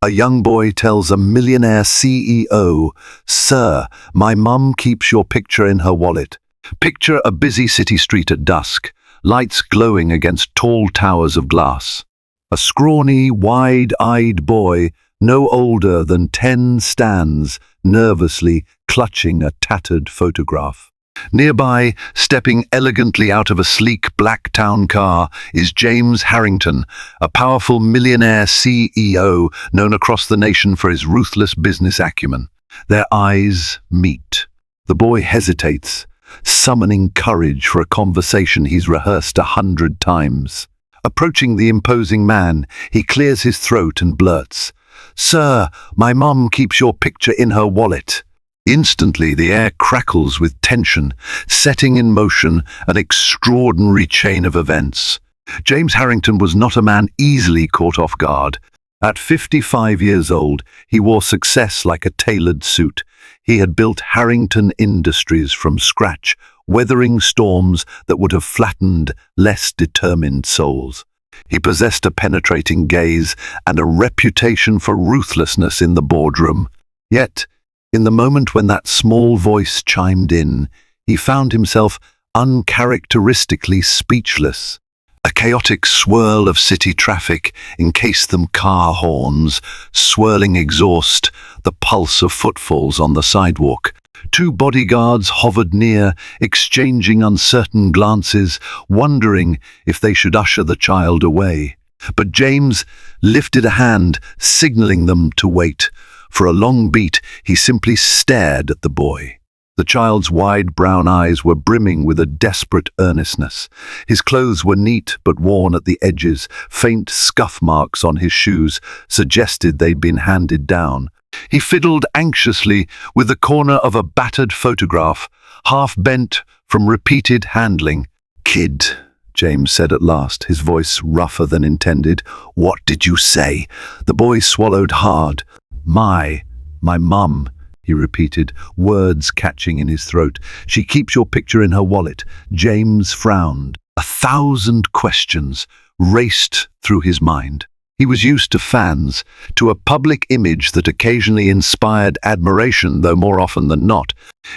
A young boy tells a millionaire CEO, "Sir, my mum keeps your picture in her wallet." Picture a busy city street at dusk, lights glowing against tall towers of glass. A scrawny, wide-eyed boy, no older than 10, stands, nervously clutching a tattered photograph. Nearby, stepping elegantly out of a sleek black town car, is James Harrington, a powerful millionaire CEO known across the nation for his ruthless business acumen. Their eyes meet. The boy hesitates, summoning courage for a conversation he's rehearsed 100 times. Approaching the imposing man, he clears his throat and blurts, "Sir, my mum keeps your picture in her wallet." Instantly, the air crackles with tension, setting in motion an extraordinary chain of events. James Harrington was not a man easily caught off guard. At 55 years old, he wore success like a tailored suit. He had built Harrington Industries from scratch, weathering storms that would have flattened less determined souls. He possessed a penetrating gaze and a reputation for ruthlessness in the boardroom. Yet, in the moment when that small voice chimed in, he found himself uncharacteristically speechless. A chaotic swirl of city traffic encased them, car horns, swirling exhaust, the pulse of footfalls on the sidewalk. Two bodyguards hovered near, exchanging uncertain glances, wondering if they should usher the child away. But James lifted a hand, signaling them to wait. For a long beat, he simply stared at the boy. The child's wide brown eyes were brimming with a desperate earnestness. His clothes were neat but worn at the edges. Faint scuff marks on his shoes suggested they'd been handed down. He fiddled anxiously with the corner of a battered photograph, half bent from repeated handling. "Kid," James said at last, his voice rougher than intended. "What did you say?" The boy swallowed hard. My mum," he repeated, words catching in his throat. "She keeps your picture in her wallet." James frowned. 1,000 questions raced through his mind. He was used to fans, to a public image that occasionally inspired admiration, though more often than not,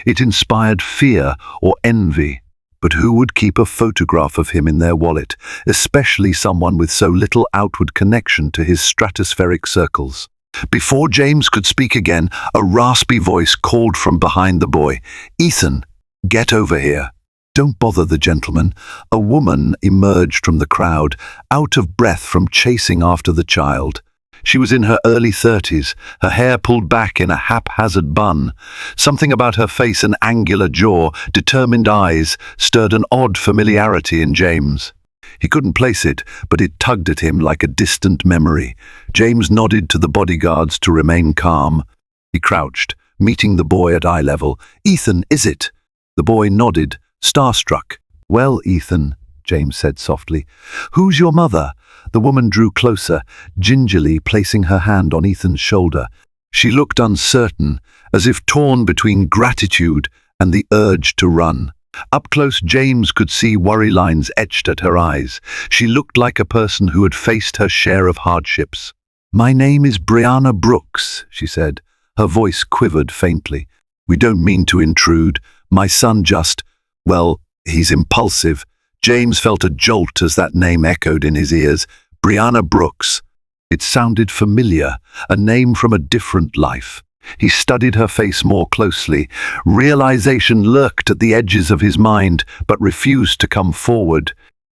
it inspired fear or envy. But who would keep a photograph of him in their wallet, especially someone with so little outward connection to his stratospheric circles? Before James could speak again, a raspy voice called from behind the boy, "Ethan, get over here." "Don't bother the gentleman." A woman emerged from the crowd, out of breath from chasing after the child. She was in her early 30s, her hair pulled back in a haphazard bun. Something about her face and angular jaw, determined eyes, stirred an odd familiarity in James. He couldn't place it, but it tugged at him like a distant memory. James nodded to the bodyguards to remain calm. He crouched, meeting the boy at eye level. "Ethan, is it?" The boy nodded, starstruck. "Well, Ethan," James said softly, "who's your mother?" The woman drew closer, gingerly placing her hand on Ethan's shoulder. She looked uncertain, as if torn between gratitude and the urge to run. Up close, James could see worry lines etched at her eyes. She looked like a person who had faced her share of hardships. "My name is Brianna Brooks," she said. Her voice quivered faintly. "We don't mean to intrude. My son just, well, he's impulsive." James felt a jolt as that name echoed in his ears. Brianna Brooks. It sounded familiar, a name from a different life. He studied her face more closely. Realization lurked at the edges of his mind, but refused to come forward.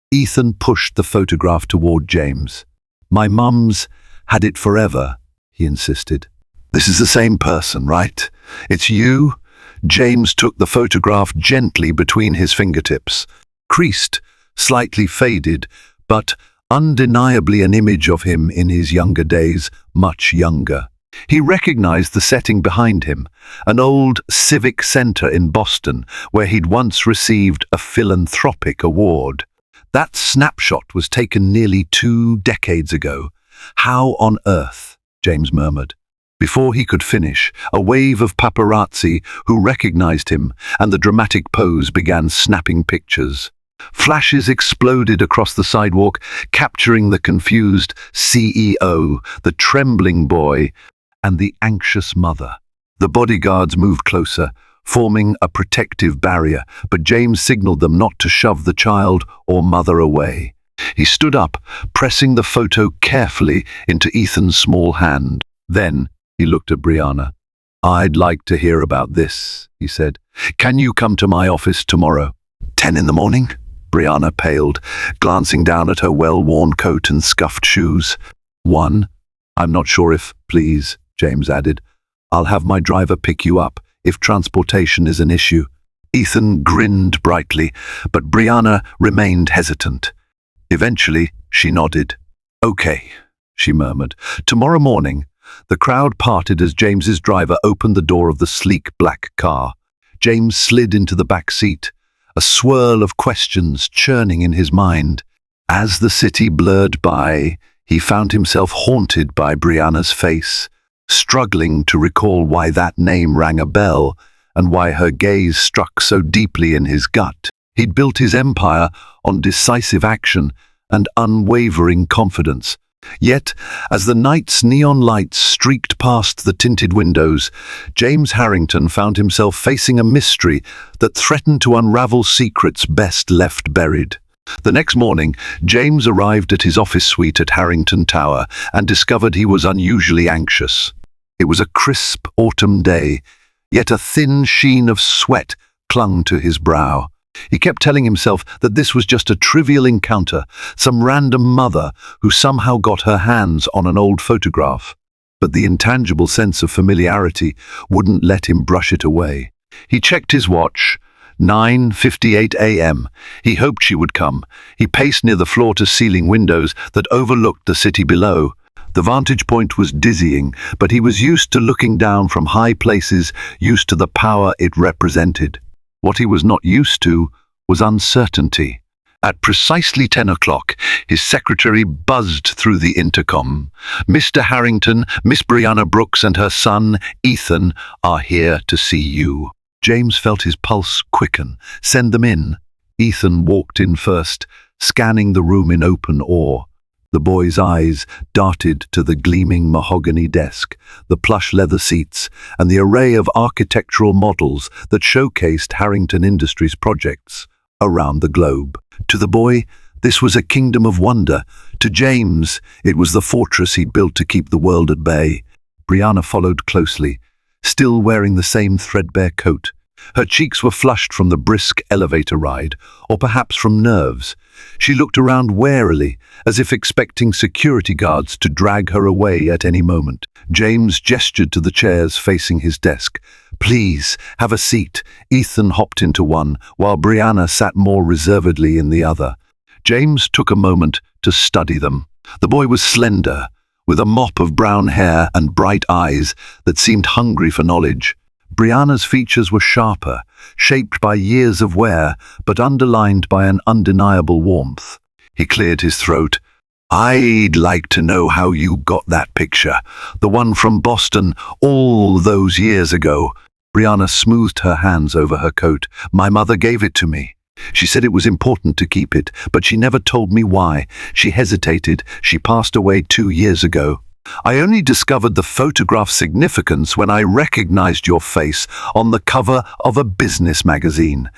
Ethan pushed the photograph toward James. "My mum's had it forever," he insisted. "This is the same person, right? It's you?" James took the photograph gently between his fingertips. Creased, slightly faded, but undeniably an image of him in his younger days, much younger. He recognized the setting behind him, an old civic center in Boston, where he'd once received a philanthropic award. That snapshot was taken nearly 2 decades ago. "How on earth?" James murmured. Before he could finish, a wave of paparazzi who recognized him and the dramatic pose began snapping pictures. Flashes exploded across the sidewalk, capturing the confused CEO, the trembling boy, and the anxious mother. The bodyguards moved closer, forming a protective barrier, but James signaled them not to shove the child or mother away. He stood up, pressing the photo carefully into Ethan's small hand. Then he looked at Brianna. "I'd like to hear about this," he said. "Can you come to my office tomorrow?" 10 in the morning? Brianna paled, glancing down at her well-worn coat and scuffed shoes. 1. I'm not sure if, please, James added. I'll have my driver pick you up if transportation is an issue. Ethan grinned brightly, but Brianna remained hesitant. Eventually, she nodded. "Okay," she murmured. Tomorrow morning, the crowd parted as James's driver opened the door of the sleek black car. James slid into the back seat, a swirl of questions churning in his mind. As the city blurred by, he found himself haunted by Brianna's face, struggling to recall why that name rang a bell and why her gaze struck so deeply in his gut. He'd built his empire on decisive action and unwavering confidence. Yet, as the night's neon lights streaked past the tinted windows, James Harrington found himself facing a mystery that threatened to unravel secrets best left buried. The next morning, James arrived at his office suite at Harrington Tower and discovered he was unusually anxious. It was a crisp autumn day, yet a thin sheen of sweat clung to his brow. He kept telling himself that this was just a trivial encounter, some random mother who somehow got her hands on an old photograph. But the intangible sense of familiarity wouldn't let him brush it away. He checked his watch. 9:58 a.m. He hoped she would come. He paced near the floor-to-ceiling windows that overlooked the city below. The vantage point was dizzying, but he was used to looking down from high places, used to the power it represented. What he was not used to was uncertainty. At precisely 10 o'clock, his secretary buzzed through the intercom. "Mr. Harrington, Miss Brianna Brooks and her son, Ethan, are here to see you." James felt his pulse quicken. "Send them in." Ethan walked in first, scanning the room in open awe. The boy's eyes darted to the gleaming mahogany desk, the plush leather seats, and the array of architectural models that showcased Harrington Industries projects around the globe. To the boy, this was a kingdom of wonder. To James, it was the fortress he'd built to keep the world at bay. Brianna followed closely, still wearing the same threadbare coat. Her cheeks were flushed from the brisk elevator ride, or perhaps from nerves. She looked around warily, as if expecting security guards to drag her away at any moment. James gestured to the chairs facing his desk. "Please, have a seat." Ethan hopped into one, while Brianna sat more reservedly in the other. James took a moment to study them. The boy was slender, with a mop of brown hair and bright eyes that seemed hungry for knowledge. Brianna's features were sharper, shaped by years of wear, but underlined by an undeniable warmth. He cleared his throat. "I'd like to know how you got that picture. The one from Boston all those years ago." Brianna smoothed her hands over her coat. "My mother gave it to me. She said it was important to keep it, but she never told me why." She hesitated. "She passed away 2 years ago. I only discovered the photograph's significance when I recognized your face on the cover of a business magazine."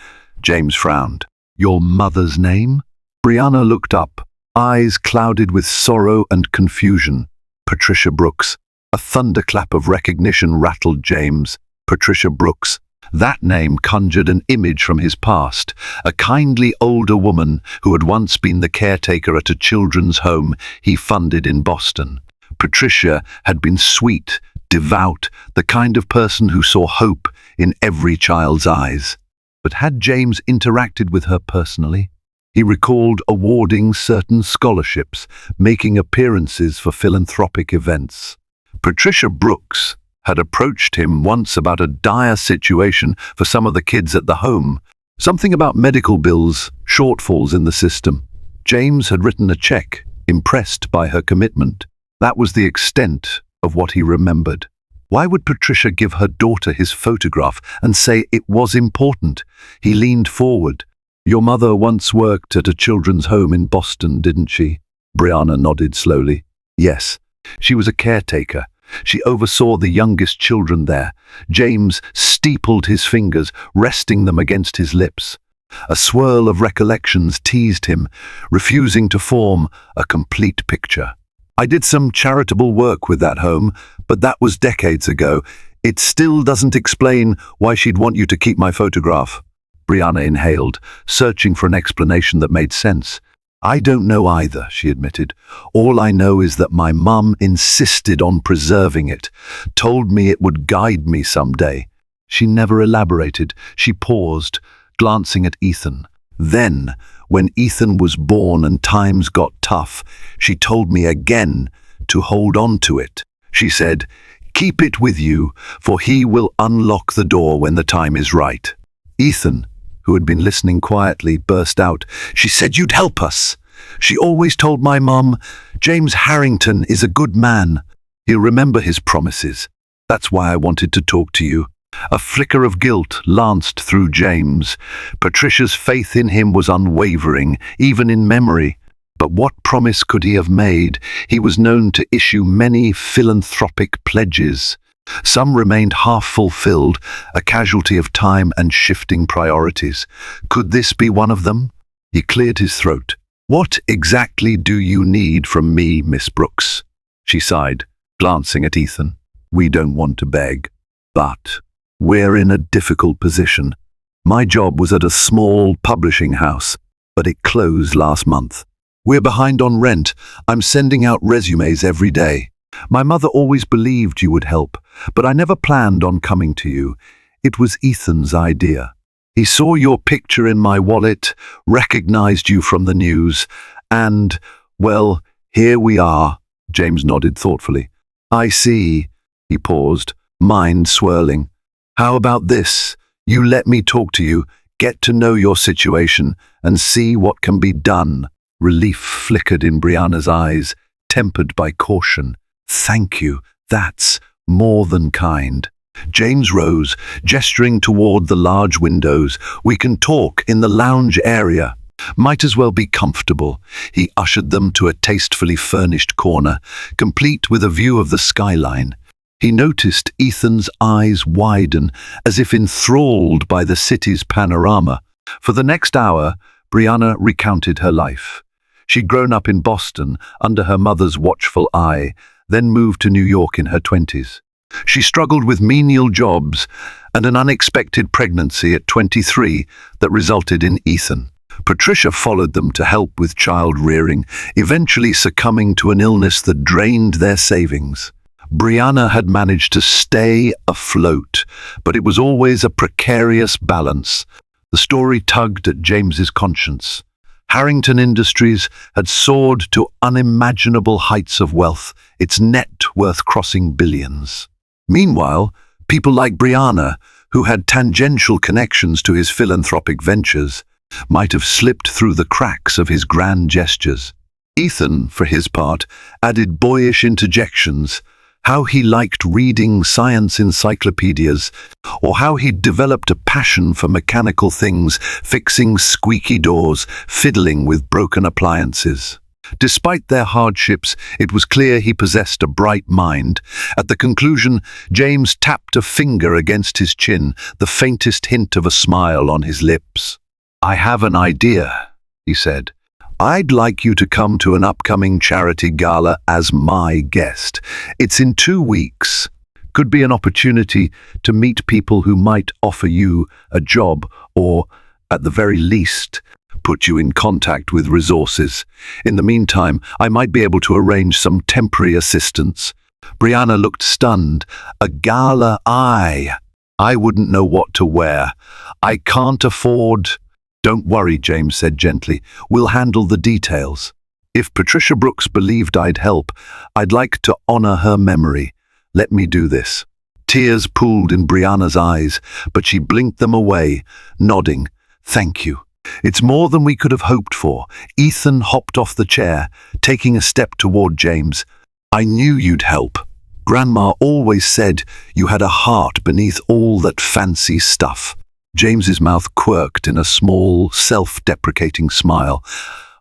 James frowned. "Your mother's name?" Brianna looked up, eyes clouded with sorrow and confusion. "Patricia Brooks." A thunderclap of recognition rattled James. Patricia Brooks. That name conjured an image from his past, a kindly older woman who had once been the caretaker at a children's home he funded in Boston. Patricia had been sweet, devout, the kind of person who saw hope in every child's eyes. But had James interacted with her personally? He recalled awarding certain scholarships, making appearances for philanthropic events. Patricia Brooks had approached him once about a dire situation for some of the kids at the home, something about medical bills, shortfalls in the system. James had written a check, impressed by her commitment. That was the extent of what he remembered. Why would Patricia give her daughter his photograph and say it was important? He leaned forward. Your mother once worked at a children's home in Boston, didn't she? Brianna nodded slowly. Yes, she was a caretaker. She oversaw the youngest children there. James steepled his fingers, resting them against his lips. A swirl of recollections teased him, refusing to form a complete picture. I did some charitable work with that home, but that was decades ago. It still doesn't explain why she'd want you to keep my photograph. Brianna inhaled, searching for an explanation that made sense. I don't know either, she admitted. All I know is that my mum insisted on preserving it, told me it would guide me someday. She never elaborated. She paused, glancing at Ethan. Then, when Ethan was born and times got tough, she told me again to hold on to it. She said, "Keep it with you, for he will unlock the door when the time is right." Ethan, who had been listening quietly, burst out, "She said you'd help us. She always told my mum, James Harrington is a good man. He'll remember his promises. That's why I wanted to talk to you." A flicker of guilt lanced through James. Patricia's faith in him was unwavering, even in memory. But what promise could he have made? He was known to issue many philanthropic pledges. Some remained half-fulfilled, a casualty of time and shifting priorities. Could this be one of them? He cleared his throat. "What exactly do you need from me, Miss Brooks?" she sighed, glancing at Ethan. "We don't want to beg, but we're in a difficult position. My job was at a small publishing house, but it closed last month. We're behind on rent. I'm sending out resumes every day. My mother always believed you would help, but I never planned on coming to you. It was Ethan's idea. He saw your picture in my wallet, recognized you from the news, and, well, here we are." James nodded thoughtfully. "I see." He paused, mind swirling. "How about this? You let me talk to you, get to know your situation, and see what can be done." Relief flickered in Brianna's eyes, tempered by caution. "Thank you. That's more than kind." James rose, gesturing toward the large windows. "We can talk in the lounge area. Might as well be comfortable." He ushered them to a tastefully furnished corner, complete with a view of the skyline. He noticed Ethan's eyes widen, as if enthralled by the city's panorama. For the next hour, Brianna recounted her life. She'd grown up in Boston, under her mother's watchful eye, then moved to New York in her 20s. She struggled with menial jobs and an unexpected pregnancy at 23 that resulted in Ethan. Patricia followed them to help with child rearing, eventually succumbing to an illness that drained their savings. Brianna had managed to stay afloat, but it was always a precarious balance. The story tugged at James's conscience. Harrington Industries had soared to unimaginable heights of wealth, its net worth crossing billions. Meanwhile, people like Brianna, who had tangential connections to his philanthropic ventures, might have slipped through the cracks of his grand gestures. Ethan, for his part, added boyish interjections, how he liked reading science encyclopedias, or how he'd developed a passion for mechanical things, fixing squeaky doors, fiddling with broken appliances. Despite their hardships, it was clear he possessed a bright mind. At the conclusion, James tapped a finger against his chin, the faintest hint of a smile on his lips. "I have an idea," he said. "I'd like you to come to an upcoming charity gala as my guest. It's in 2 weeks. Could be an opportunity to meet people who might offer you a job or, at the very least, put you in contact with resources. In the meantime, I might be able to arrange some temporary assistance." Brianna looked stunned. "A gala? I wouldn't know what to wear. I can't afford—" "Don't worry," James said gently. "We'll handle the details. If Patricia Brooks believed I'd help, I'd like to honor her memory. Let me do this." Tears pooled in Brianna's eyes, but she blinked them away, nodding. "Thank you. It's more than we could have hoped for." Ethan hopped off the chair, taking a step toward James. "I knew you'd help. Grandma always said you had a heart beneath all that fancy stuff." James's mouth quirked in a small, self-deprecating smile.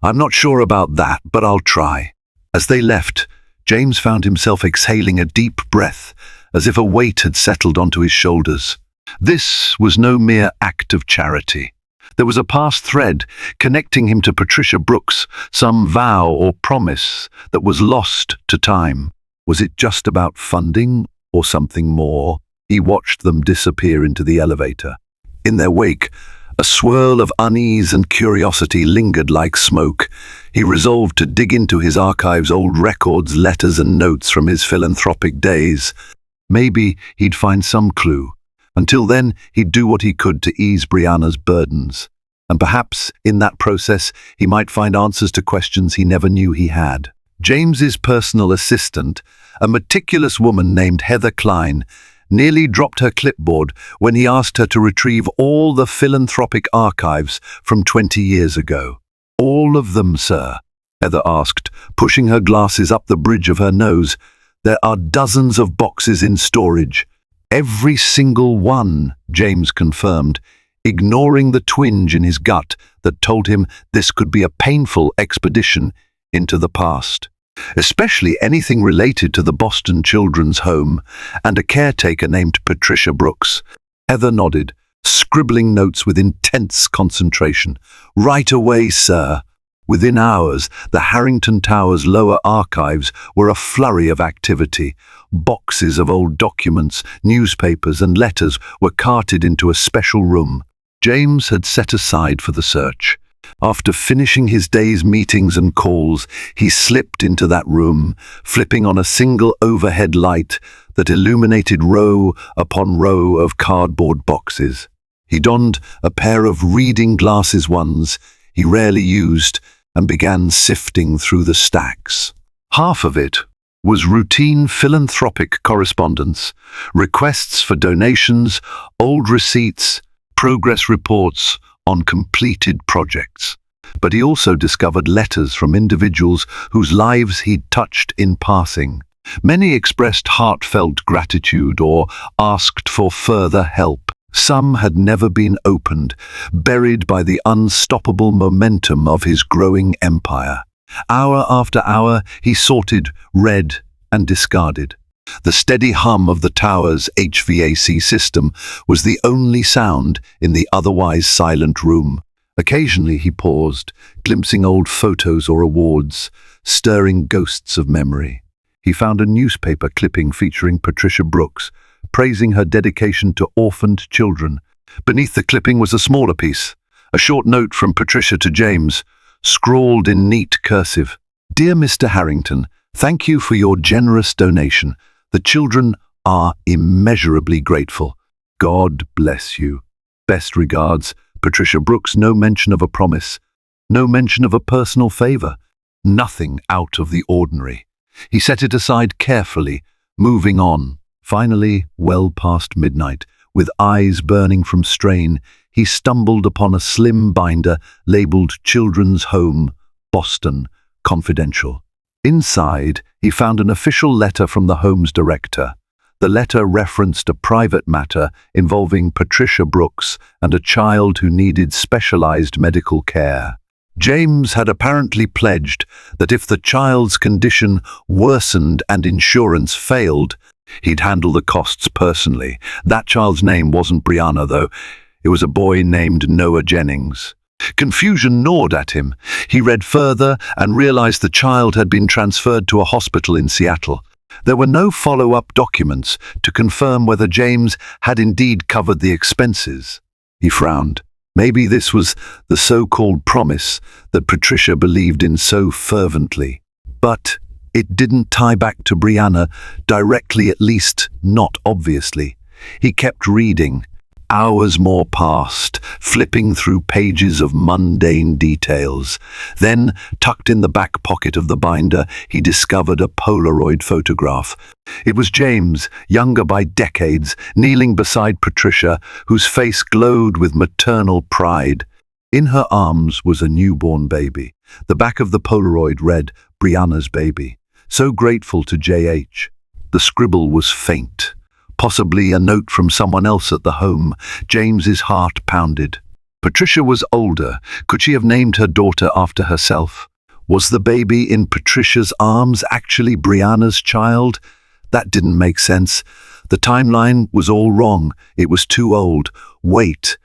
"I'm not sure about that, but I'll try." As they left, James found himself exhaling a deep breath, as if a weight had settled onto his shoulders. This was no mere act of charity. There was a past thread connecting him to Patricia Brooks, some vow or promise that was lost to time. Was it just about funding or something more? He watched them disappear into the elevator. In their wake, a swirl of unease and curiosity lingered like smoke. He resolved to dig into his archive's old records, letters and notes from his philanthropic days. Maybe he'd find some clue. Until then, he'd do what he could to ease Brianna's burdens. And perhaps, in that process, he might find answers to questions he never knew he had. James's personal assistant, a meticulous woman named Heather Klein, nearly dropped her clipboard when he asked her to retrieve all the philanthropic archives from 20 years ago. "All of them, sir?" Heather asked, pushing her glasses up the bridge of her nose. "There are dozens of boxes in storage." "Every single one," James confirmed, ignoring the twinge in his gut that told him this could be a painful expedition into the past. Especially anything related to the Boston Children's Home and a caretaker named Patricia Brooks. Heather nodded, scribbling notes with intense concentration. "Right away, sir." Within hours, the Harrington Tower's lower archives were a flurry of activity. Boxes of old documents, newspapers and letters were carted into a special room James had set aside for the search. After finishing his day's meetings and calls, he slipped into that room, flipping on a single overhead light that illuminated row upon row of cardboard boxes. He donned a pair of reading glasses, ones he rarely used, and began sifting through the stacks. Half of it was routine philanthropic correspondence, requests for donations, old receipts, progress reports on completed projects. But he also discovered letters from individuals whose lives he'd touched in passing. Many expressed heartfelt gratitude or asked for further help. Some had never been opened, buried by the unstoppable momentum of his growing empire. Hour after hour, he sorted, read, and discarded. The steady hum of the tower's HVAC system was the only sound in the otherwise silent room. Occasionally he paused, glimpsing old photos or awards, stirring ghosts of memory. He found a newspaper clipping featuring Patricia Brooks, praising her dedication to orphaned children. Beneath the clipping was a smaller piece, a short note from Patricia to James, scrawled in neat cursive. "Dear Mr. Harrington, thank you for your generous donation. The children are immeasurably grateful. God bless you. Best regards, Patricia Brooks." No mention of a promise, no mention of a personal favor, nothing out of the ordinary. He set it aside carefully, moving on. Finally, well past midnight, with eyes burning from strain, he stumbled upon a slim binder labeled Children's Home, Boston, Confidential. Inside, he found an official letter from the home's director. The letter referenced a private matter involving Patricia Brooks and a child who needed specialized medical care. James had apparently pledged that if the child's condition worsened and insurance failed, he'd handle the costs personally. That child's name wasn't Brianna, though. It was a boy named Noah Jennings. Confusion gnawed at him. He read further and realized the child had been transferred to a hospital in Seattle. There were no follow-up documents to confirm whether James had indeed covered the expenses. He frowned. Maybe this was the so-called promise that Patricia believed in so fervently. But it didn't tie back to Brianna directly, at least not obviously. He kept reading. Hours more passed, flipping through pages of mundane details. Then, tucked in the back pocket of the binder, he discovered a Polaroid photograph. It was James, younger by decades, kneeling beside Patricia, whose face glowed with maternal pride. In her arms was a newborn baby. The back of the Polaroid read, "Brianna's baby. So grateful to JH." The scribble was faint, Possibly a note from someone else at the home. James's heart pounded. Patricia was older. Could she have named her daughter after herself? Was the baby in Patricia's arms actually Brianna's child? That didn't make sense. The timeline was all wrong. It was too old. Wait.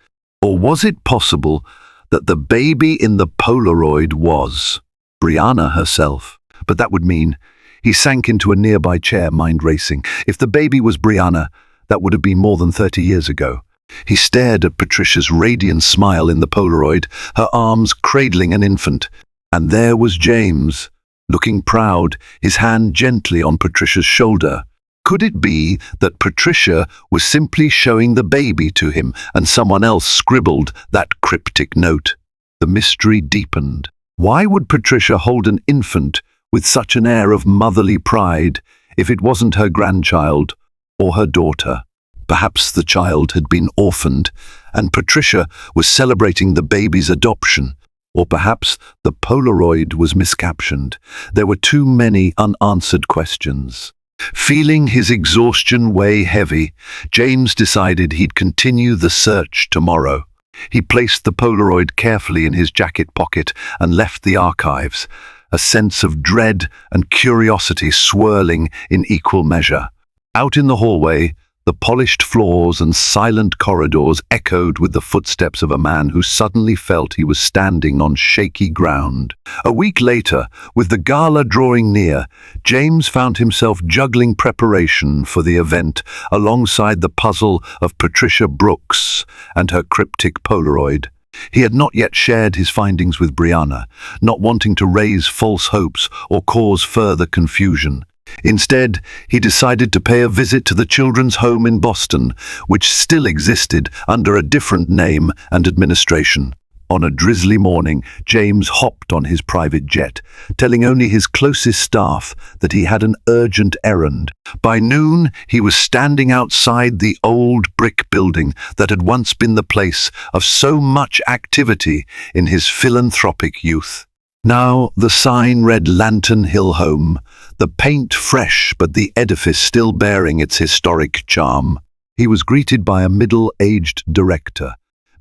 Or was it possible that the baby in the Polaroid was Brianna herself? But that would mean he sank into a nearby chair, mind racing. If the baby was Brianna, that would have been more than 30 years ago. He stared at Patricia's radiant smile in the Polaroid, her arms cradling an infant. And there was James, looking proud, his hand gently on Patricia's shoulder. Could it be that Patricia was simply showing the baby to him and someone else scribbled that cryptic note? The mystery deepened. Why would Patricia hold an infant with such an air of motherly pride if it wasn't her grandchild or her daughter? Perhaps the child had been orphaned and Patricia was celebrating the baby's adoption. Or perhaps the Polaroid was miscaptioned. There were too many unanswered questions. Feeling his exhaustion weigh heavy, James decided he'd continue the search tomorrow. He placed the Polaroid carefully in his jacket pocket and left the archives, a sense of dread and curiosity swirling in equal measure. Out in the hallway, the polished floors and silent corridors echoed with the footsteps of a man who suddenly felt he was standing on shaky ground. A week later, with the gala drawing near, James found himself juggling preparation for the event alongside the puzzle of Patricia Brooks and her cryptic Polaroid. He had not yet shared his findings with Brianna, not wanting to raise false hopes or cause further confusion. Instead, he decided to pay a visit to the children's home in Boston, which still existed under a different name and administration. On a drizzly morning, James hopped on his private jet, telling only his closest staff that he had an urgent errand. By noon, he was standing outside the old brick building that had once been the place of so much activity in his philanthropic youth. Now the sign read Lantern Hill Home, the paint fresh but the edifice still bearing its historic charm. He was greeted by a middle-aged director,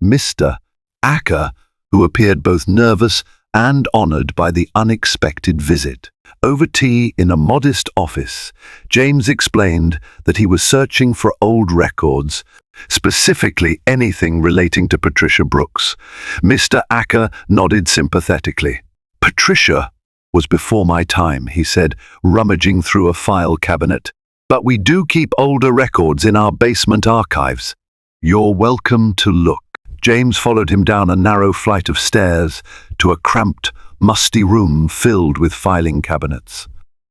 Mr. Acker, who appeared both nervous and honored by the unexpected visit. Over tea in a modest office, James explained that he was searching for old records, specifically anything relating to Patricia Brooks. Mr. Acker nodded sympathetically. Patricia was before my time, he said, rummaging through a file cabinet. But we do keep older records in our basement archives. You're welcome to look. James followed him down a narrow flight of stairs to a cramped, musty room filled with filing cabinets.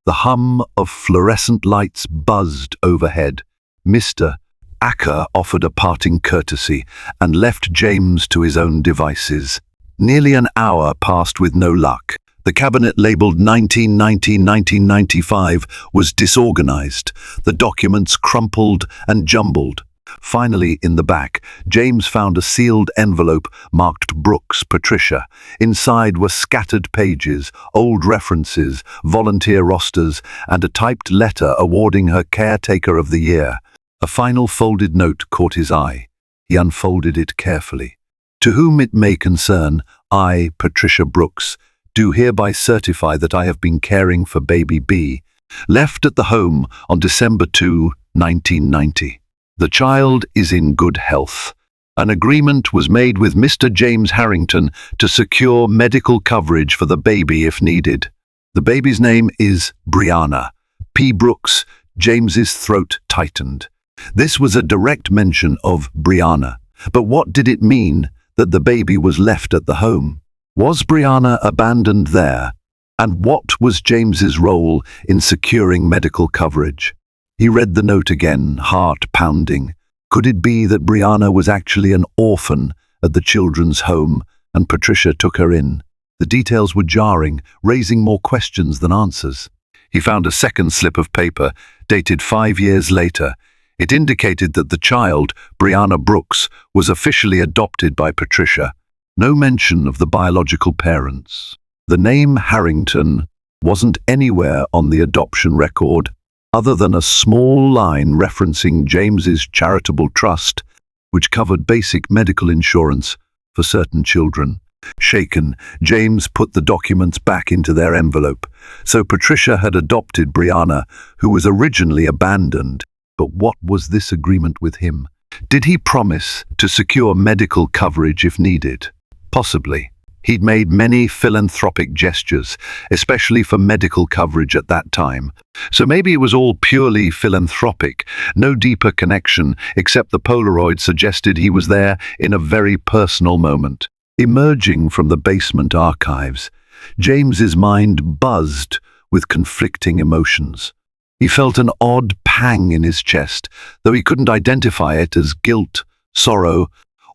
The hum of fluorescent lights buzzed overhead. Mr. Acker offered a parting courtesy and left James to his own devices. Nearly an hour passed with no luck. The cabinet labeled 1990-1995 was disorganized, the documents crumpled and jumbled. Finally, in the back, James found a sealed envelope marked Brooks, Patricia. Inside were scattered pages, old references, volunteer rosters, and a typed letter awarding her Caretaker of the Year. A final folded note caught his eye. He unfolded it carefully. To whom it may concern, I, Patricia Brooks, do hereby certify that I have been caring for baby B, left at the home on December 2, 1990. The child is in good health. An agreement was made with Mr. James Harrington to secure medical coverage for the baby if needed. The baby's name is Brianna. P. Brooks. James's throat tightened. This was a direct mention of Brianna. But what did it mean that the baby was left at the home? Was Brianna abandoned there? And what was James's role in securing medical coverage? He read the note again, heart pounding. Could it be that Brianna was actually an orphan at the children's home and Patricia took her in? The details were jarring, raising more questions than answers. He found a second slip of paper, dated 5 years later. It indicated that the child, Brianna Brooks, was officially adopted by Patricia. No mention of the biological parents. The name Harrington wasn't anywhere on the adoption record. other than a small line referencing James's charitable trust, which covered basic medical insurance for certain children. Shaken, James put the documents back into their envelope. So Patricia had adopted Brianna, who was originally abandoned. But what was this agreement with him? Did he promise to secure medical coverage if needed? Possibly. He'd made many philanthropic gestures, especially for medical coverage at that time. So maybe it was all purely philanthropic, no deeper connection, except the Polaroid suggested he was there in a very personal moment. Emerging from the basement archives, James's mind buzzed with conflicting emotions. He felt an odd pang in his chest, though he couldn't identify it as guilt, sorrow,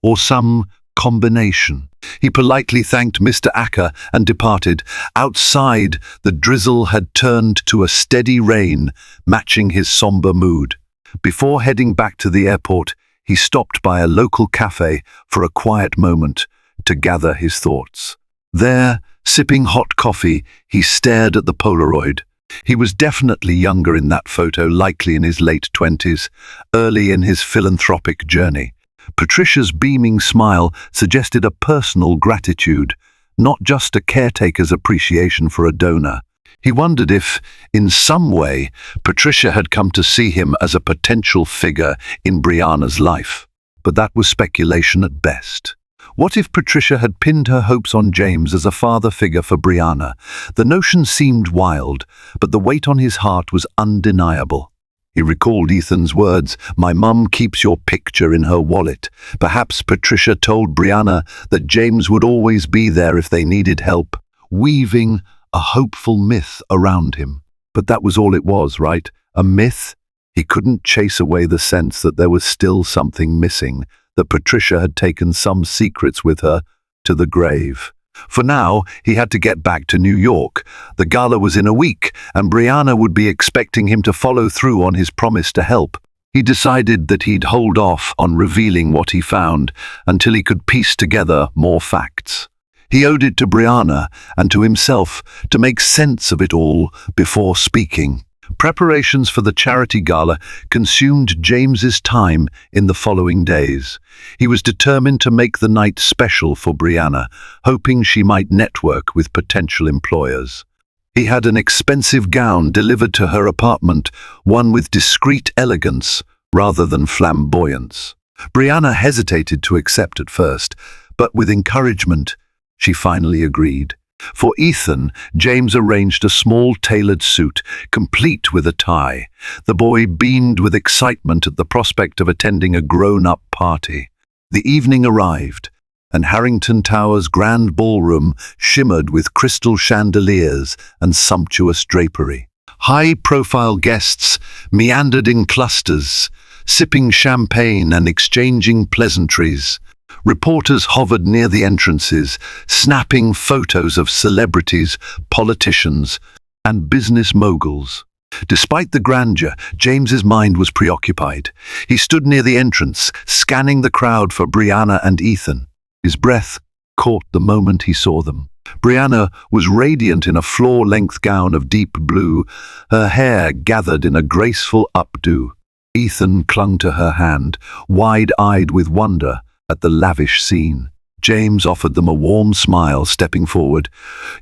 or some combination. He politely thanked Mr. Acker and departed. Outside, the drizzle had turned to a steady rain, matching his somber mood. Before heading back to the airport, he stopped by a local cafe for a quiet moment to gather his thoughts. There, sipping hot coffee, he stared at the Polaroid. He was definitely younger in that photo, likely in his late 20s, early in his philanthropic journey. Patricia's beaming smile suggested a personal gratitude, not just a caretaker's appreciation for a donor. He wondered if, in some way, Patricia had come to see him as a potential figure in Brianna's life. But that was speculation at best. What if Patricia had pinned her hopes on James as a father figure for Brianna? The notion seemed wild, but the weight on his heart was undeniable. He recalled Ethan's words, "My mum keeps your picture in her wallet." Perhaps Patricia told Brianna that James would always be there if they needed help, weaving a hopeful myth around him. But that was all it was, right? A myth? He couldn't chase away the sense that there was still something missing, that Patricia had taken some secrets with her to the grave. For now, he had to get back to New York. The gala was in a week, and Brianna would be expecting him to follow through on his promise to help. He decided that he'd hold off on revealing what he found until he could piece together more facts. He owed it to Brianna and to himself to make sense of it all before speaking. Preparations for the charity gala consumed James's time in the following days. He was determined to make the night special for Brianna, hoping she might network with potential employers. He had an expensive gown delivered to her apartment, one with discreet elegance rather than flamboyance. Brianna hesitated to accept at first, but with encouragement, she finally agreed. For Ethan, James arranged a small tailored suit, complete with a tie. The boy beamed with excitement at the prospect of attending a grown-up party. The evening arrived, and Harrington Tower's grand ballroom shimmered with crystal chandeliers and sumptuous drapery. High-profile guests meandered in clusters, sipping champagne and exchanging pleasantries. Reporters hovered near the entrances, snapping photos of celebrities, politicians, and business moguls. Despite the grandeur, James's mind was preoccupied. He stood near the entrance, scanning the crowd for Brianna and Ethan. His breath caught the moment he saw them. Brianna was radiant in a floor-length gown of deep blue, her hair gathered in a graceful updo. Ethan clung to her hand, wide-eyed with wonder at the lavish scene. James offered them a warm smile, stepping forward.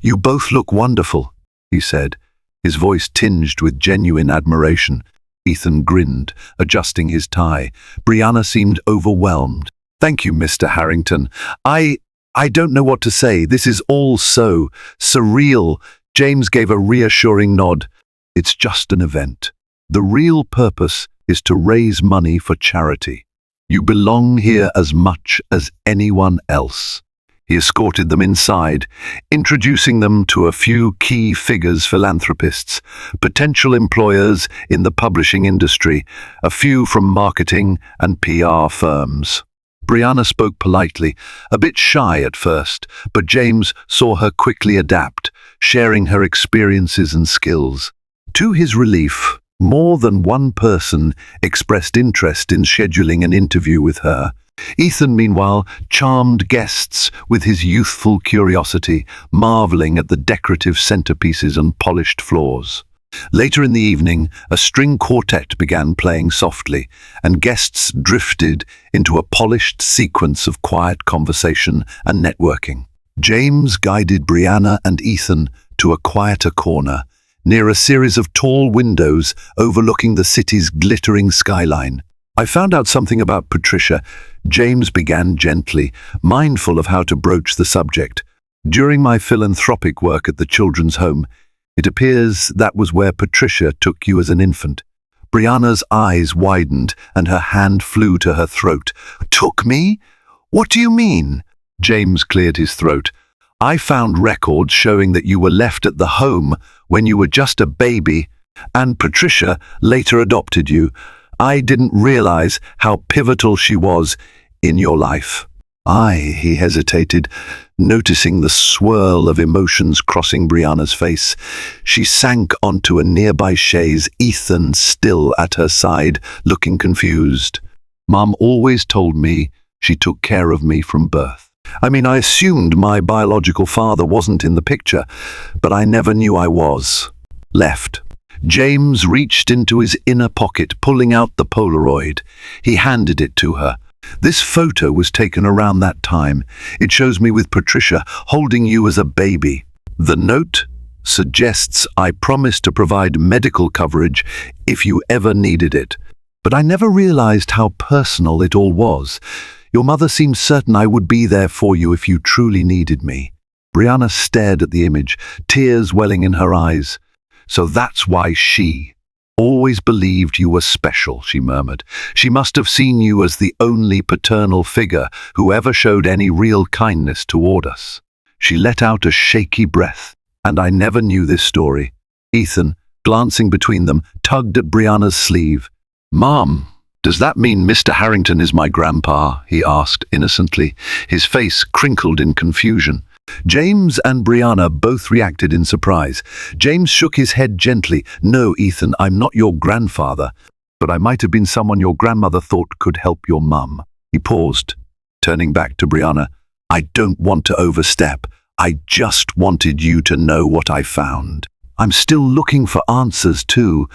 "You both look wonderful," he said, his voice tinged with genuine admiration. Ethan grinned, adjusting his tie. Brianna seemed overwhelmed. "Thank you, Mr. Harrington. I don't know what to say. This is all so surreal." James gave a reassuring nod. "It's just an event. The real purpose is to raise money for charity. You belong here as much as anyone else." He escorted them inside, introducing them to a few key figures, philanthropists, potential employers in the publishing industry, a few from marketing and PR firms. Brianna spoke politely, a bit shy at first, but James saw her quickly adapt, sharing her experiences and skills. To his relief, more than one person expressed interest in scheduling an interview with her. Ethan, meanwhile, charmed guests with his youthful curiosity, marveling at the decorative centerpieces and polished floors. Later in the evening, a string quartet began playing softly, and guests drifted into a polished sequence of quiet conversation and networking. James guided Brianna and Ethan to a quieter corner, near a series of tall windows overlooking the city's glittering skyline. "I found out something about Patricia," James began gently, mindful of how to broach the subject. "During my philanthropic work at the children's home, it appears that was where Patricia took you as an infant." Brianna's eyes widened and her hand flew to her throat. "Took me? What do you mean?" James cleared his throat. "I found records showing that you were left at the home when you were just a baby, and Patricia later adopted you. I didn't realize how pivotal she was in your life." He hesitated, noticing the swirl of emotions crossing Brianna's face. She sank onto a nearby chaise, Ethan still at her side, looking confused. "Mom always told me she took care of me from birth. I assumed my biological father wasn't in the picture, but I never knew I was." Left. James reached into his inner pocket, pulling out the Polaroid. He handed it to her. "This photo was taken around that time. It shows me with Patricia holding you as a baby. The note suggests I promised to provide medical coverage if you ever needed it. But I never realized how personal it all was. Your mother seemed certain I would be there for you if you truly needed me." Brianna stared at the image, tears welling in her eyes. "So that's why she always believed you were special," she murmured. "She must have seen you as the only paternal figure who ever showed any real kindness toward us." She let out a shaky breath. "And I never knew this story." Ethan, glancing between them, tugged at Brianna's sleeve. "Mom, does that mean Mr. Harrington is my grandpa?" he asked innocently, his face crinkled in confusion. James and Brianna both reacted in surprise. James shook his head gently. "No, Ethan, I'm not your grandfather, but I might have been someone your grandmother thought could help your mum." He paused, turning back to Brianna. "I don't want to overstep. I just wanted you to know what I found. I'm still looking for answers too."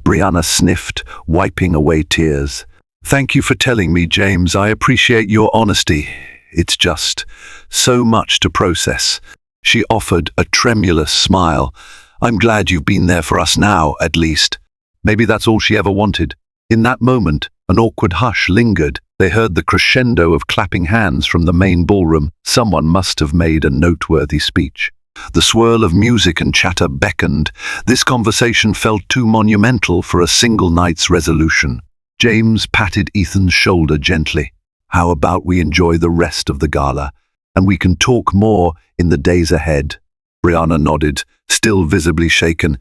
Brianna sniffed, wiping away tears. "Thank you for telling me, James. I appreciate your honesty. It's just so much to process." She offered a tremulous smile. "I'm glad you've been there for us now, at least." Maybe that's all she ever wanted. In that moment, an awkward hush lingered. They heard the crescendo of clapping hands from the main ballroom. Someone must have made a noteworthy speech. The swirl of music and chatter beckoned. This conversation felt too monumental for a single night's resolution. James patted Ethan's shoulder gently. "How about we enjoy the rest of the gala, and we can talk more in the days ahead?" Brianna nodded, still visibly shaken.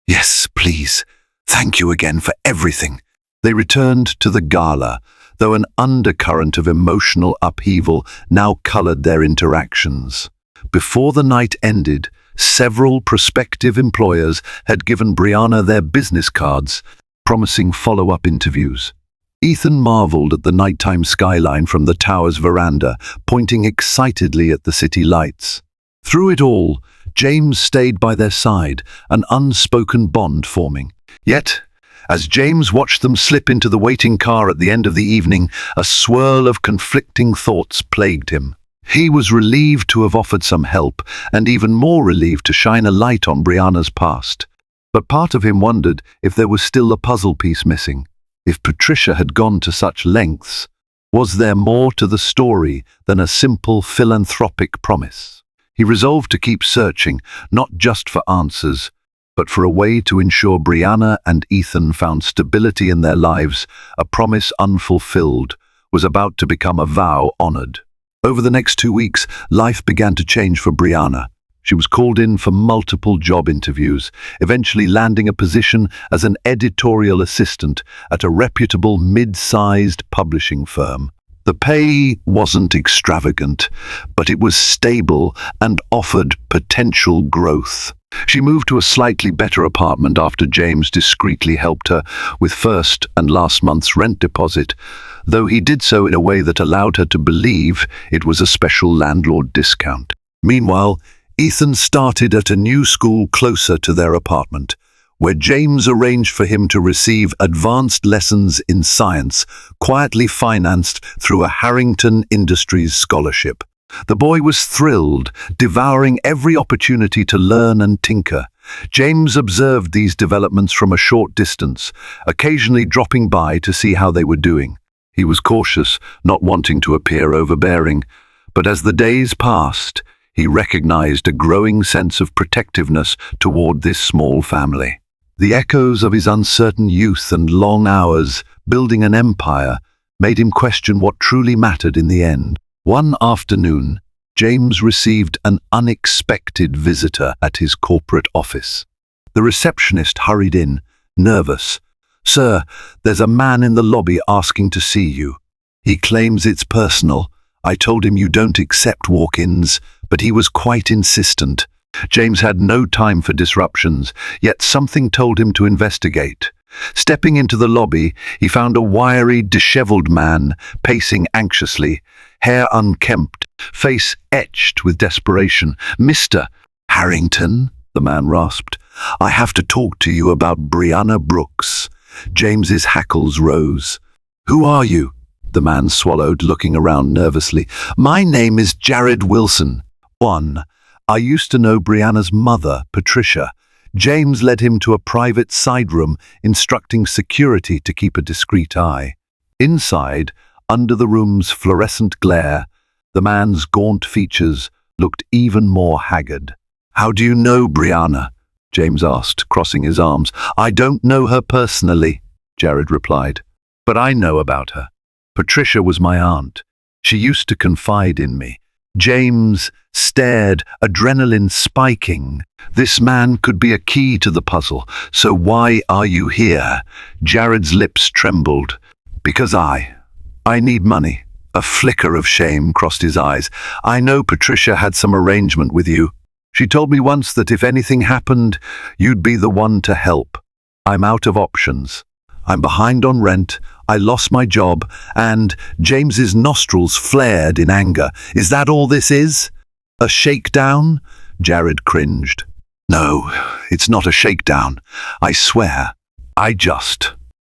"Yes, please. Thank you again for everything." They returned to the gala, though an undercurrent of emotional upheaval now colored their interactions. Before the night ended, several prospective employers had given Brianna their business cards, promising follow-up interviews. Ethan marveled at the nighttime skyline from the tower's veranda, pointing excitedly at the city lights. Through it all, James stayed by their side, an unspoken bond forming. Yet, as James watched them slip into the waiting car at the end of the evening, a swirl of conflicting thoughts plagued him. He was relieved to have offered some help, and even more relieved to shine a light on Brianna's past. But part of him wondered if there was still a puzzle piece missing. If Patricia had gone to such lengths, was there more to the story than a simple philanthropic promise? He resolved to keep searching, not just for answers, but for a way to ensure Brianna and Ethan found stability in their lives. A promise unfulfilled was about to become a vow honored. Over the next 2 weeks, life began to change for Brianna. She was called in for multiple job interviews, eventually landing a position as an editorial assistant at a reputable mid-sized publishing firm. The pay wasn't extravagant, but it was stable and offered potential growth. She moved to a slightly better apartment after James discreetly helped her with first and last month's rent deposit, though he did so in a way that allowed her to believe it was a special landlord discount. Meanwhile, Ethan started at a new school closer to their apartment. where James arranged for him to receive advanced lessons in science, quietly financed through a Harrington Industries scholarship. The boy was thrilled, devouring every opportunity to learn and tinker. James observed these developments from a short distance, occasionally dropping by to see how they were doing. He was cautious, not wanting to appear overbearing, but as the days passed, he recognized a growing sense of protectiveness toward this small family. The echoes of his uncertain youth and long hours building an empire made him question what truly mattered in the end. One afternoon, James received an unexpected visitor at his corporate office. The receptionist hurried in, nervous. "Sir, there's a man in the lobby asking to see you. He claims it's personal. I told him you don't accept walk-ins, but he was quite insistent." James had no time for disruptions, yet something told him to investigate. Stepping into the lobby, he found a wiry, disheveled man pacing anxiously, hair unkempt, face etched with desperation. "Mr. Harrington," the man rasped, "I have to talk to you about Brianna Brooks." James's hackles rose. "Who are you?" the man swallowed, looking around nervously. "My name is Jared Wilson." I used to know Brianna's mother, Patricia. James led him to a private side room, instructing security to keep a discreet eye. Inside, under the room's fluorescent glare, the man's gaunt features looked even more haggard. "How do you know Brianna?" James asked, crossing his arms. "I don't know her personally," Jared replied, "but I know about her. Patricia was my aunt. She used to confide in me." James stared, adrenaline spiking. This man could be a key to the puzzle. "So why are you here?" Jared's lips trembled. "Because I need money." A flicker of shame crossed his eyes. "I know Patricia had some arrangement with you. She told me once that if anything happened, you'd be the one to help. I'm out of options. I'm behind on rent, I lost my job, and..." James's nostrils flared in anger. "Is that all this is? A shakedown?" Jared cringed. "No, it's not a shakedown. I swear.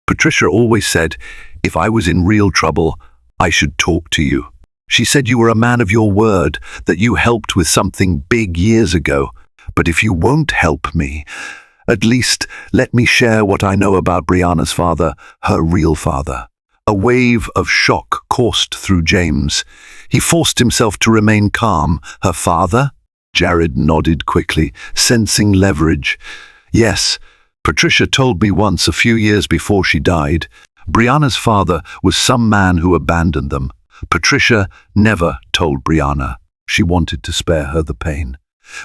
Patricia always said, if I was in real trouble, I should talk to you. She said you were a man of your word, that you helped with something big years ago. But if you won't help me, at least let me share what I know about Brianna's father, her real father." A wave of shock coursed through James. He forced himself to remain calm. "Her father?" Jared nodded quickly, sensing leverage. "Yes, Patricia told me once a few years before she died. Brianna's father was some man who abandoned them. Patricia never told Brianna. She wanted to spare her the pain.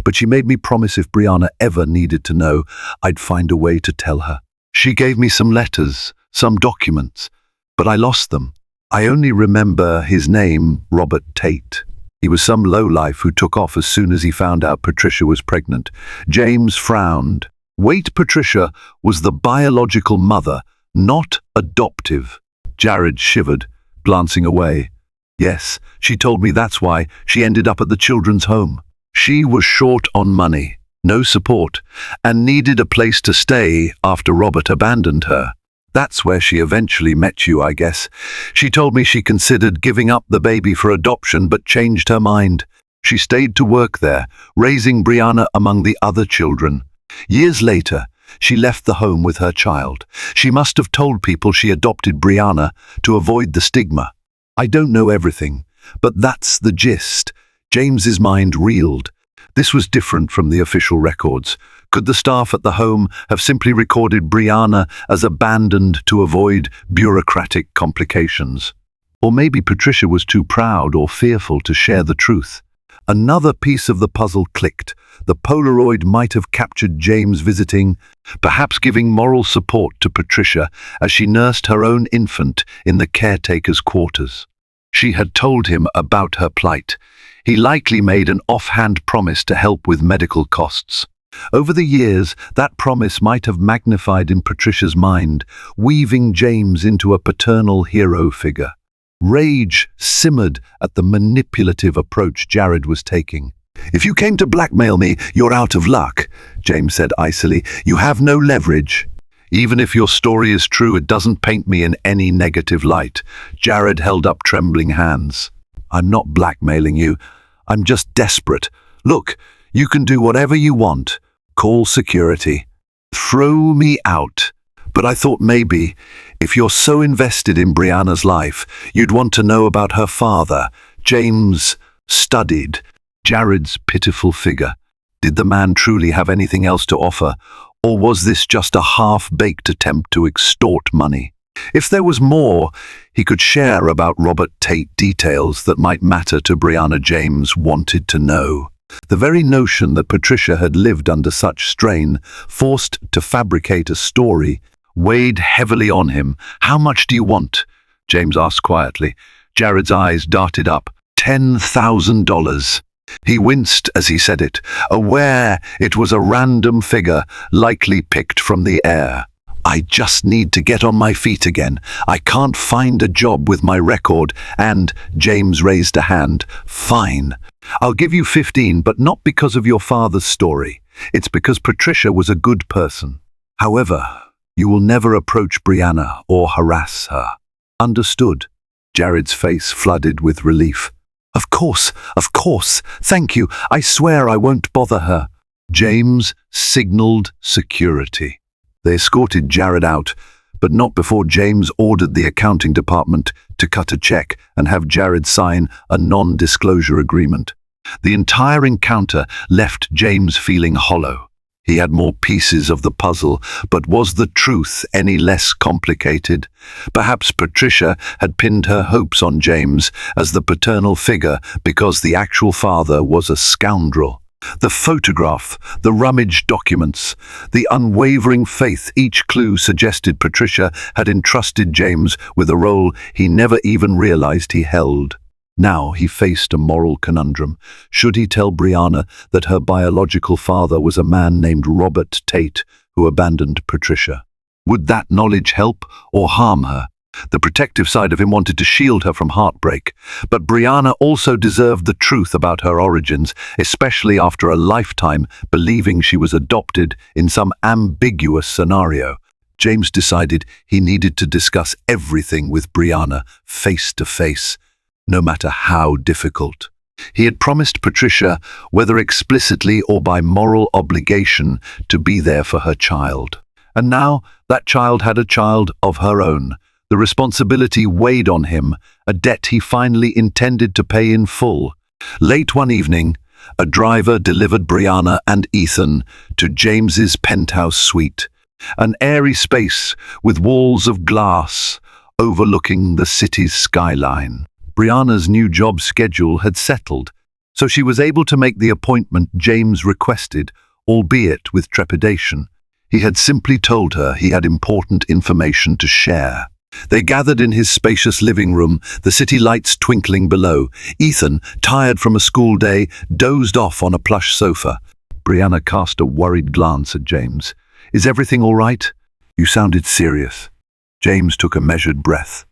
But she made me promise if Brianna ever needed to know, I'd find a way to tell her. She gave me some letters, some documents, but I lost them. I only remember his name, Robert Tate. He was some lowlife who took off as soon as he found out Patricia was pregnant." James frowned. Wait, Patricia was the biological mother, not adoptive. Jared shivered, glancing away. "Yes, she told me that's why she ended up at the children's home. She was short on money, no support, and needed a place to stay after Robert abandoned her. That's where she eventually met you, I guess. She told me she considered giving up the baby for adoption but changed her mind. She stayed to work there, raising Brianna among the other children. Years later, she left the home with her child. She must have told people she adopted Brianna to avoid the stigma. I don't know everything, but that's the gist." James's mind reeled. This was different from the official records. Could the staff at the home have simply recorded Brianna as abandoned to avoid bureaucratic complications? Or maybe Patricia was too proud or fearful to share the truth. Another piece of the puzzle clicked. The Polaroid might have captured James visiting, perhaps giving moral support to Patricia as she nursed her own infant in the caretaker's quarters. She had told him about her plight. He likely made an offhand promise to help with medical costs. Over the years, that promise might have magnified in Patricia's mind, weaving James into a paternal hero figure. Rage simmered at the manipulative approach Jared was taking. If you came to blackmail me, you're out of luck, James said icily. You have no leverage. Even if your story is true, it doesn't paint me in any negative light. Jared held up trembling hands. I'm not blackmailing you. I'm just desperate. Look, you can do whatever you want. Call security. Throw me out. But I thought maybe, if you're so invested in Brianna's life, you'd want to know about her father. James studied Jared's pitiful figure. Did the man truly have anything else to offer, or was this just a half-baked attempt to extort money? If there was more, he could share about Robert Tate details that might matter to Brianna. James wanted to know. The very notion that Patricia had lived under such strain, forced to fabricate a story, weighed heavily on him. How much do you want? James asked quietly. Jared's eyes darted up. $10,000. He winced as he said it, aware it was a random figure, likely picked from the air. I just need to get on my feet again. I can't find a job with my record, and, James raised a hand, fine. I'll give you 15, but not because of your father's story. It's because Patricia was a good person. However, you will never approach Brianna or harass her. Understood? Jared's face flooded with relief. Of course, thank you. I swear I won't bother her. James signaled security. They escorted Jared out, but not before James ordered the accounting department to cut a check and have Jared sign a non-disclosure agreement. The entire encounter left James feeling hollow. He had more pieces of the puzzle, but was the truth any less complicated? Perhaps Patricia had pinned her hopes on James as the paternal figure because the actual father was a scoundrel. The photograph, the rummaged documents, the unwavering faith, each clue suggested Patricia had entrusted James with a role he never even realized he held. Now he faced a moral conundrum. Should he tell Brianna that her biological father was a man named Robert Tate who abandoned Patricia? Would that knowledge help or harm her? The protective side of him wanted to shield her from heartbreak, but Brianna also deserved the truth about her origins, especially after a lifetime believing she was adopted in some ambiguous scenario. James decided he needed to discuss everything with Brianna face to face, no matter how difficult. He had promised Patricia, whether explicitly or by moral obligation, to be there for her child. And now that child had a child of her own. The responsibility weighed on him, a debt he finally intended to pay in full. Late one evening, a driver delivered Brianna and Ethan to James's penthouse suite, an airy space with walls of glass overlooking the city's skyline. Brianna's new job schedule had settled, so she was able to make the appointment James requested, albeit with trepidation. He had simply told her he had important information to share. They gathered in his spacious living room, the city lights twinkling below. Ethan, tired from a school day, dozed off on a plush sofa. Brianna cast a worried glance at James. Is everything all right? You sounded serious. James took a measured breath.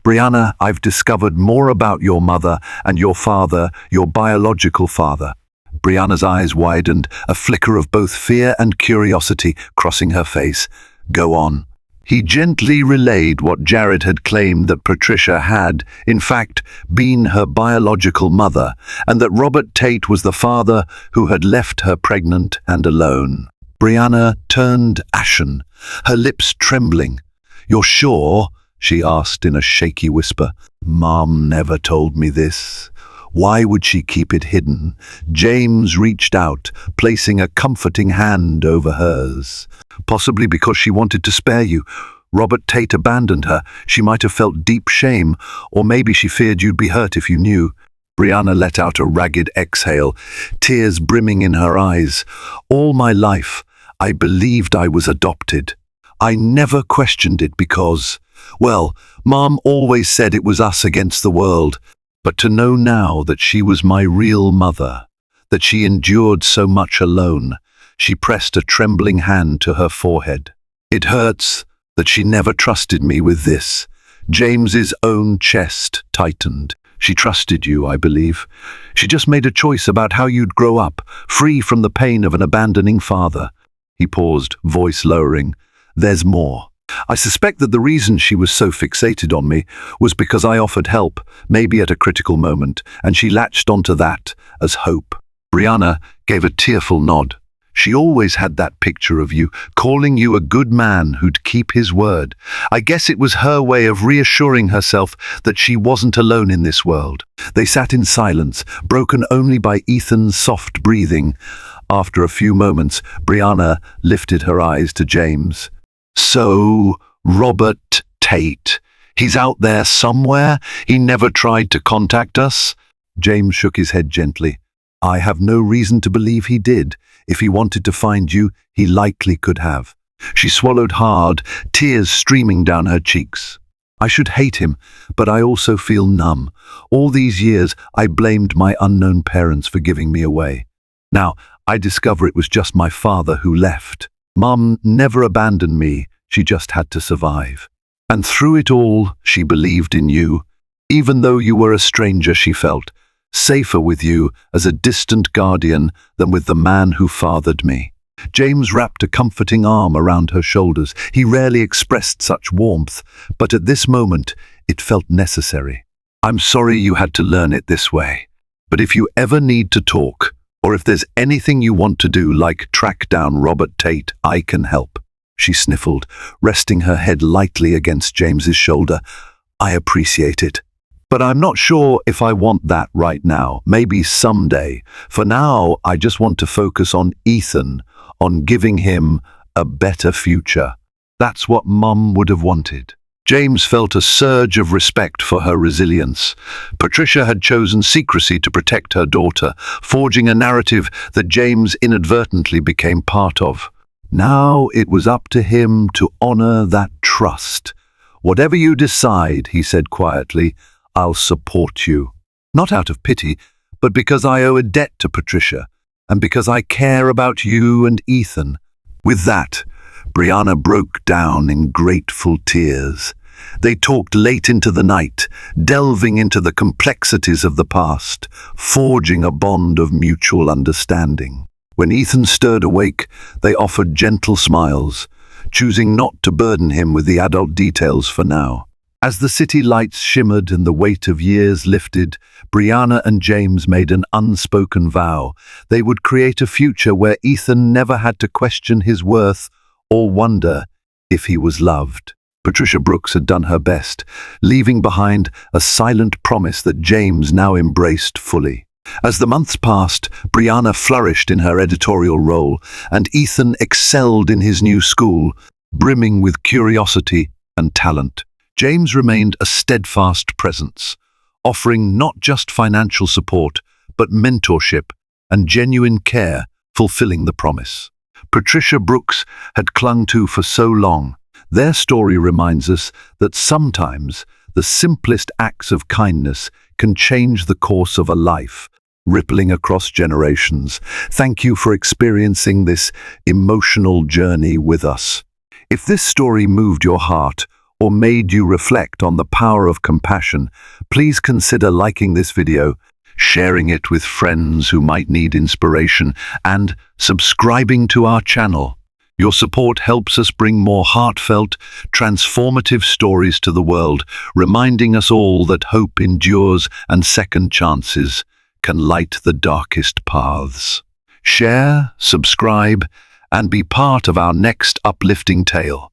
Brianna, I've discovered more about your mother and your father, your biological father. Brianna's eyes widened, a flicker of both fear and curiosity crossing her face. Go on. He gently relayed what Jared had claimed, that Patricia had, in fact, been her biological mother, and that Robert Tate was the father who had left her pregnant and alone. Brianna turned ashen, her lips trembling. You're sure? She asked in a shaky whisper. Mom never told me this. Why would she keep it hidden? James reached out, placing a comforting hand over hers. Possibly because she wanted to spare you. Robert Tate abandoned her. She might have felt deep shame, or maybe she feared you'd be hurt if you knew. Brianna let out a ragged exhale, tears brimming in her eyes. All my life, I believed I was adopted. I never questioned it because, well, Mom always said it was us against the world. But to know now that she was my real mother, that she endured so much alone, she pressed a trembling hand to her forehead. It hurts that she never trusted me with this. James's own chest tightened. She trusted you, I believe. She just made a choice about how you'd grow up, free from the pain of an abandoning father." He paused, voice lowering. "There's more. I suspect that the reason she was so fixated on me was because I offered help, maybe at a critical moment, and she latched onto that as hope." Brianna gave a tearful nod. She always had that picture of you, calling you a good man who'd keep his word. I guess it was her way of reassuring herself that she wasn't alone in this world. They sat in silence, broken only by Ethan's soft breathing. After a few moments, Brianna lifted her eyes to James. "So, Robert Tate, he's out there somewhere? He never tried to contact us?" James shook his head gently. "I have no reason to believe he did. If he wanted to find you, he likely could have." She swallowed hard, tears streaming down her cheeks. "I should hate him, but I also feel numb. All these years, I blamed my unknown parents for giving me away. Now, I discover it was just my father who left. Mum never abandoned me, she just had to survive. And through it all, she believed in you. Even though you were a stranger, she felt safer with you as a distant guardian than with the man who fathered me." James wrapped a comforting arm around her shoulders. He rarely expressed such warmth, but at this moment it felt necessary. "I'm sorry you had to learn it this way. But if you ever need to talk, or if there's anything you want to do, like track down Robert Tate, I can help." She sniffled, resting her head lightly against James's shoulder. "I appreciate it. But I'm not sure if I want that right now. Maybe someday. For now, I just want to focus on Ethan, on giving him a better future." That's what Mum would have wanted. James felt a surge of respect for her resilience. Patricia had chosen secrecy to protect her daughter, forging a narrative that James inadvertently became part of. Now it was up to him to honor that trust. "Whatever you decide," he said quietly, "I'll support you. Not out of pity, but because I owe a debt to Patricia, and because I care about you and Ethan." With that, Brianna broke down in grateful tears. They talked late into the night, delving into the complexities of the past, forging a bond of mutual understanding. When Ethan stirred awake, they offered gentle smiles, choosing not to burden him with the adult details for now. As the city lights shimmered and the weight of years lifted, Brianna and James made an unspoken vow. They would create a future where Ethan never had to question his worth or wonder if he was loved. Patricia Brooks had done her best, leaving behind a silent promise that James now embraced fully. As the months passed, Brianna flourished in her editorial role, and Ethan excelled in his new school, brimming with curiosity and talent. James remained a steadfast presence, offering not just financial support, but mentorship and genuine care, fulfilling the promise Patricia Brooks had clung to for so long. Their story reminds us that sometimes the simplest acts of kindness can change the course of a life, rippling across generations. Thank you for experiencing this emotional journey with us. If this story moved your heart or made you reflect on the power of compassion, please consider liking this video, sharing it with friends who might need inspiration, and subscribing to our channel. Your support helps us bring more heartfelt, transformative stories to the world, reminding us all that hope endures and second chances can light the darkest paths. Share, subscribe, and be part of our next uplifting tale.